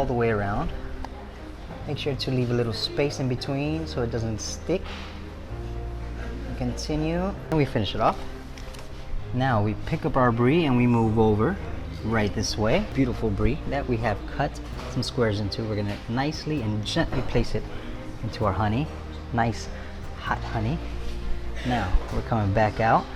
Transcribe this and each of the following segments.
all the way around. Make sure to leave a little space in between so it doesn't stick. Continue, and we finish it off. Now we pick up our brie and we move over right this way. Beautiful brie that we have cut some squares into. We're gonna nicely and gently place it into our honey. Nice hot honey. Now we're coming back out.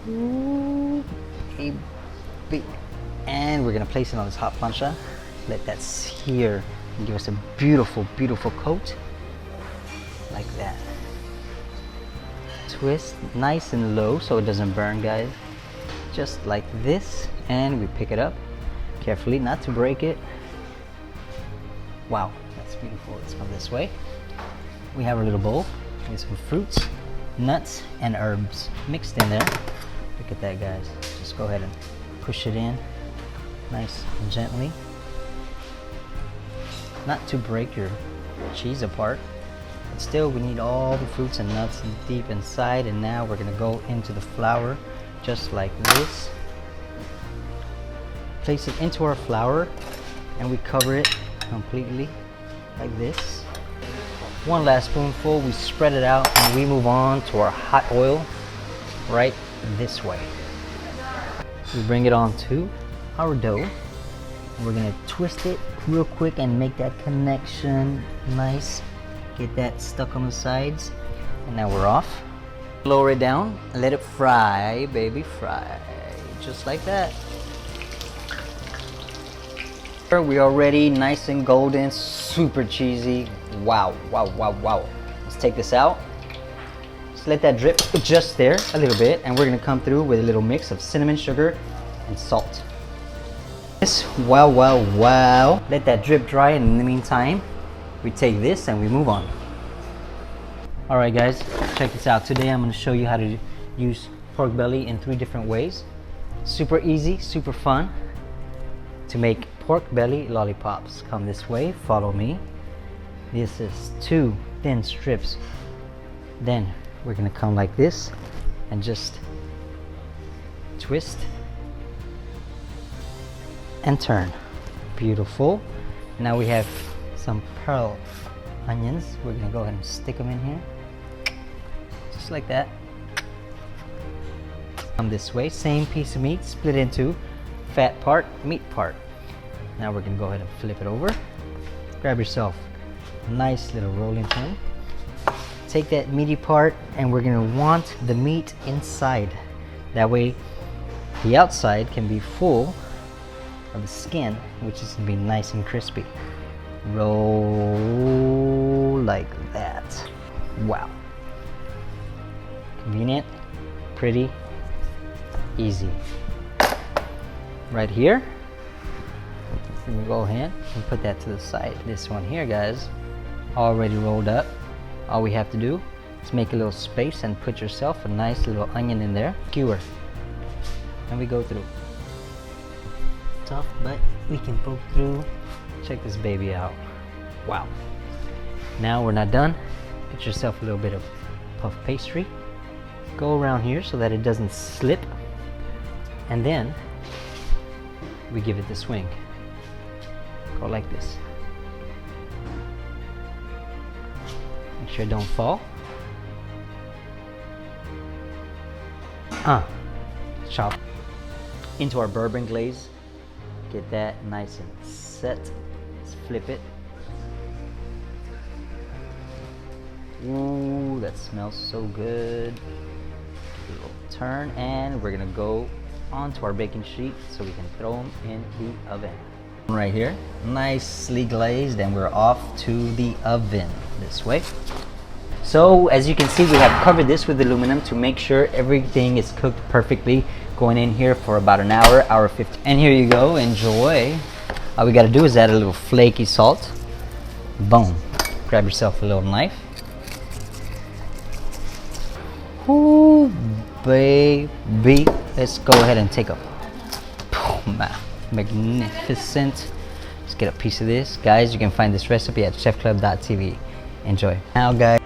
Ooh, and we're gonna place it on this hot plancha. Let that sear and give us a beautiful, beautiful coat like that. Twist nice and low so it doesn't burn, guys. Just like this, and we pick it up carefully, not to break it. Wow, that's beautiful. Let's come this way. We have our little bowl with some fruits, nuts, and herbs mixed in there. Look at that, guys. Just go ahead and push it in nice and gently, not to break your cheese apart. But still, we need all the fruits and nuts deep inside. And now we're gonna go into the flour just like this. Place it into our flour and we cover it completely like this. One last spoonful, we spread it out and we move on to our hot oil right this way. We bring it onto our dough and we're gonna twist it real quick and make that connection nice. Get that stuck on the sides, and now we're off. Lower it down and let it fry, baby, fry, just like that. We are ready, nice and golden, super cheesy. Wow, wow, wow, wow. Let's take this out. Just let that drip just there a little bit, and we're gonna come through with a little mix of cinnamon, sugar, and salt. This, wow, wow, wow. Let that drip dry, and in the meantime, we take this and we move on. All right, guys, check this out. Today I'm going to show you how to use pork belly in 3 different ways. Super easy, super fun to make pork belly lollipops. Come this way, follow me. This is 2 thin strips. Then we're going to come like this and just twist and turn. Beautiful. Now we have some pearl onions. We're gonna go ahead and stick them in here, just like that. Come this way, same piece of meat, split into fat part, meat part. Now we're gonna go ahead and flip it over. Grab yourself a nice little rolling pin. Take that meaty part and we're gonna want the meat inside. That way the outside can be full of the skin, which is gonna be nice and crispy. Roll like that. Wow. Convenient, pretty, easy. Right here, we can go ahead and put that to the side. This one here, guys, already rolled up. All we have to do is make a little space and put yourself a nice little onion in there. Skewer. And we go through. Tough, but we can poke through. Check this baby out. Wow. Now we're not done. Get yourself a little bit of puff pastry. Go around here so that it doesn't slip. And then we give it the swing. Go like this. Make sure it don't fall. Chop into our bourbon glaze. Get that nice and set. Let's flip it. Ooh, that smells so good. Give it a little turn, and we're gonna go onto our baking sheet so we can throw them in the oven. Right here, nicely glazed, and we're off to the oven this way. So as you can see, we have covered this with aluminum to make sure everything is cooked perfectly. Going in here for about an hour, hour 50. And here you go, enjoy. All we gotta do is add a little flaky salt. Boom. Grab yourself a little knife. Ooh, baby. Let's go ahead and take a magnificent. Let's get a piece of this. Guys, you can find this recipe at chefclub.tv. Enjoy. Now, guys.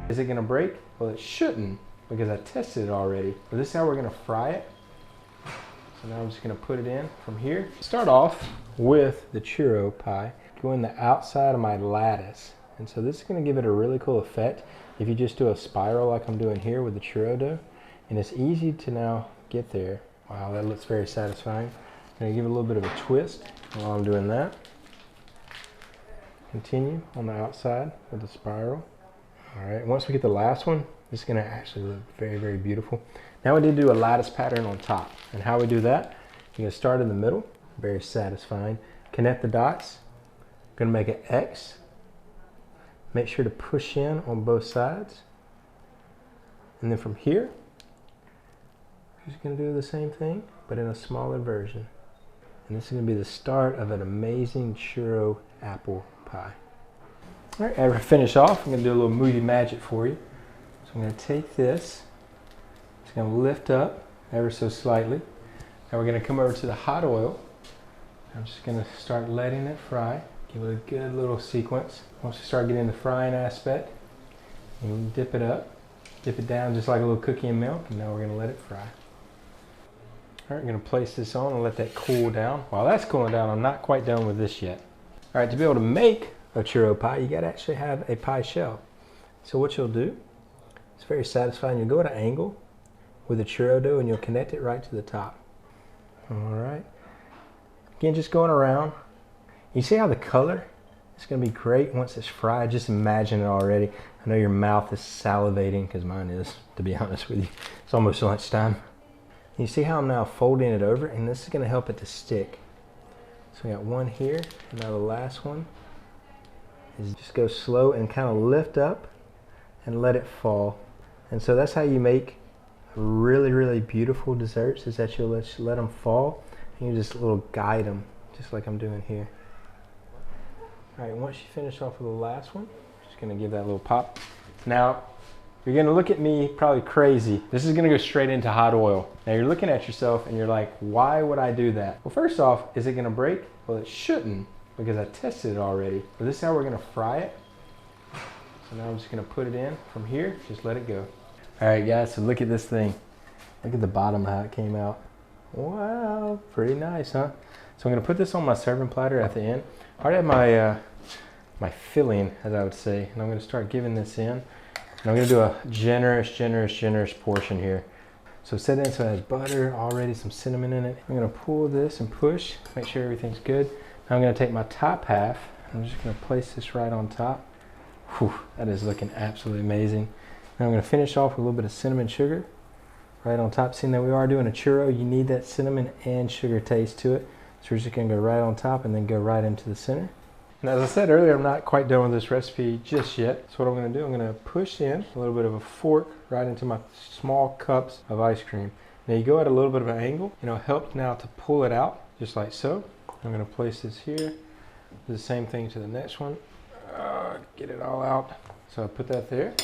Is it gonna break? Well, it shouldn't, because I tested it already. But this is how we're gonna fry it. So now I'm just gonna put it in from here. Start off with the churro pie. Go in the outside of my lattice. And so this is gonna give it a really cool effect if you just do a spiral like I'm doing here with the churro dough. And it's easy to now get there. Wow, that looks very satisfying. I'm gonna give it a little bit of a twist while I'm doing that. Continue on the outside with the spiral. All right, once we get the last one, this is gonna actually look very, very beautiful. Now we need to do a lattice pattern on top. And how we do that, you're gonna start in the middle, very satisfying. Connect the dots, gonna make an X. Make sure to push in on both sides. And then from here, we're just gonna do the same thing, but in a smaller version. And this is gonna be the start of an amazing churro apple pie. All right, after I finish off, I'm gonna do a little movie magic for you. So I'm gonna take this, it's gonna lift up ever so slightly. Now we're gonna come over to the hot oil. I'm just gonna start letting it fry. Give it a good little sequence. Once you start getting the frying aspect, you dip it up, dip it down just like a little cookie and milk, and now we're gonna let it fry. All right, I'm gonna place this on and let that cool down. While that's cooling down, I'm not quite done with this yet. All right, to be able to make a churro pie, you gotta actually have a pie shell. So what you'll do, it's very satisfying. You'll go at an angle with the churro dough and you'll connect it right to the top. All right. Again, just going around. You see how the color is gonna be great once it's fried? Just imagine it already. I know your mouth is salivating, because mine is, to be honest with you. It's almost lunchtime. You see how I'm now folding it over, and this is gonna help it to stick. So we got one here, and now the last one is just go slow and kind of lift up and let it fall. And so that's how you make really, really beautiful desserts, is that you'll let them fall, and you just little guide them, just like I'm doing here. All right, once you finish off with the last one, just gonna give that a little pop. Now, you're gonna look at me probably crazy. This is gonna go straight into hot oil. Now you're looking at yourself and you're like, why would I do that? Well, first off, is it gonna break? Well, it shouldn't, because I tested it already. But this is how we're gonna fry it. So now I'm just gonna put it in from here, just let it go. All right, guys, so look at this thing. Look at the bottom, how it came out. Wow, pretty nice, huh? So I'm gonna put this on my serving platter at the end. I already have my, my filling, as I would say, and I'm gonna start giving this in. And I'm gonna do a generous, generous, generous portion here. So set it in so it has butter, already some cinnamon in it. I'm gonna pull this and push, make sure everything's good. Now I'm gonna take my top half, I'm just gonna place this right on top. Whew, that is looking absolutely amazing. Now I'm gonna finish off with a little bit of cinnamon sugar right on top. Seeing that we are doing a churro, you need that cinnamon and sugar taste to it. So we're just gonna go right on top and then go right into the center. And as I said earlier, I'm not quite done with this recipe just yet. So what I'm gonna do, I'm gonna push in a little bit of a fork right into my small cups of ice cream. Now you go at a little bit of an angle, and it'll help now to pull it out, just like so. I'm gonna place this here. Do the same thing to the next one. Get it all out. So I put that there.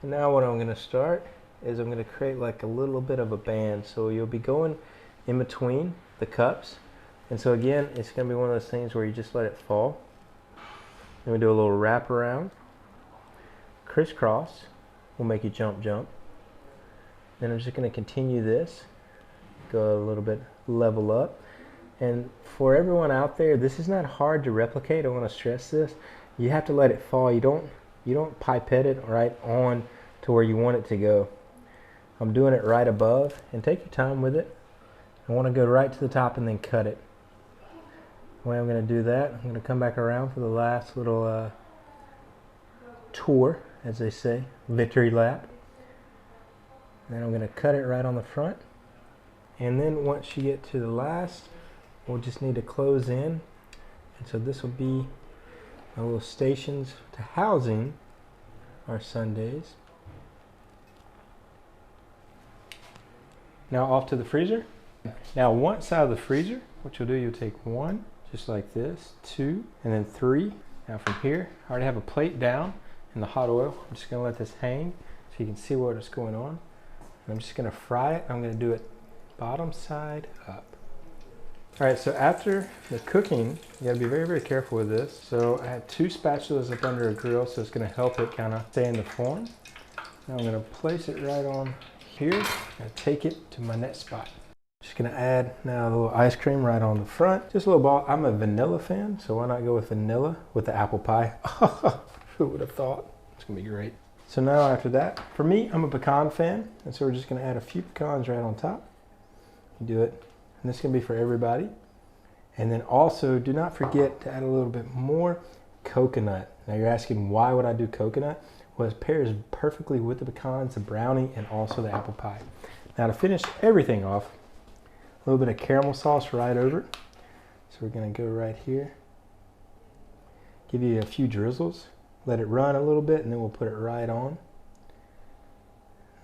And now what I'm gonna start is I'm gonna create like a little bit of a band. So you'll be going in between the cups. And so again, it's gonna be one of those things where you just let it fall. Then we do a little wrap around, crisscross, will make you jump, jump. Then I'm just gonna continue this, go a little bit level up. And for everyone out there, this is not hard to replicate. I wanna stress this. You have to let it fall. You don't pipette it right on to where you want it to go. I'm doing it right above, and take your time with it. I wanna go right to the top and then cut it. The way I'm going to do that, I'm going to come back around for the last little tour, as they say, victory lap. Then I'm going to cut it right on the front. And then once you get to the last, we'll just need to close in. And so this will be our little stations to housing our sundaes. Now off to the freezer. Now once out of the freezer, what you'll do, you'll take one, just like this, 2, and then 3. Now from here, I already have a plate down in the hot oil. I'm just gonna let this hang so you can see what is going on. And I'm just gonna fry it. I'm gonna do it bottom side up. All right, so after the cooking, you gotta be very, very careful with this. So I have 2 spatulas up under a grill, so it's gonna help it kind of stay in the form. Now I'm gonna place it right on here and take it to my next spot. Just gonna add now a little ice cream right on the front. Just a little ball. I'm a vanilla fan, so why not go with vanilla with the apple pie? Who would have thought? It's gonna be great. So now after that, for me, I'm a pecan fan, and so we're just gonna add a few pecans right on top. You do it. And this can be for everybody. And then also do not forget to add a little bit more coconut. Now you're asking, why would I do coconut? Well, it pairs perfectly with the pecans, the brownie, and also the apple pie. Now to finish everything off, a little bit of caramel sauce right over it. So we're gonna go right here. Give you a few drizzles. Let it run a little bit and then we'll put it right on.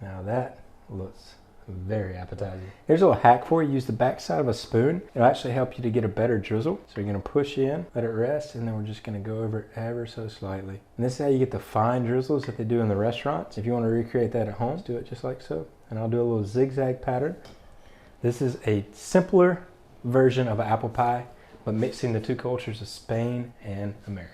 Now that looks very appetizing. Here's a little hack for you. Use the back side of a spoon. It'll actually help you to get a better drizzle. So you're gonna push in, let it rest, and then we're just gonna go over it ever so slightly. And this is how you get the fine drizzles that they do in the restaurants. If you wanna recreate that at home, do it just like so. And I'll do a little zigzag pattern. This is a simpler version of an apple pie, but mixing the 2 cultures of Spain and America.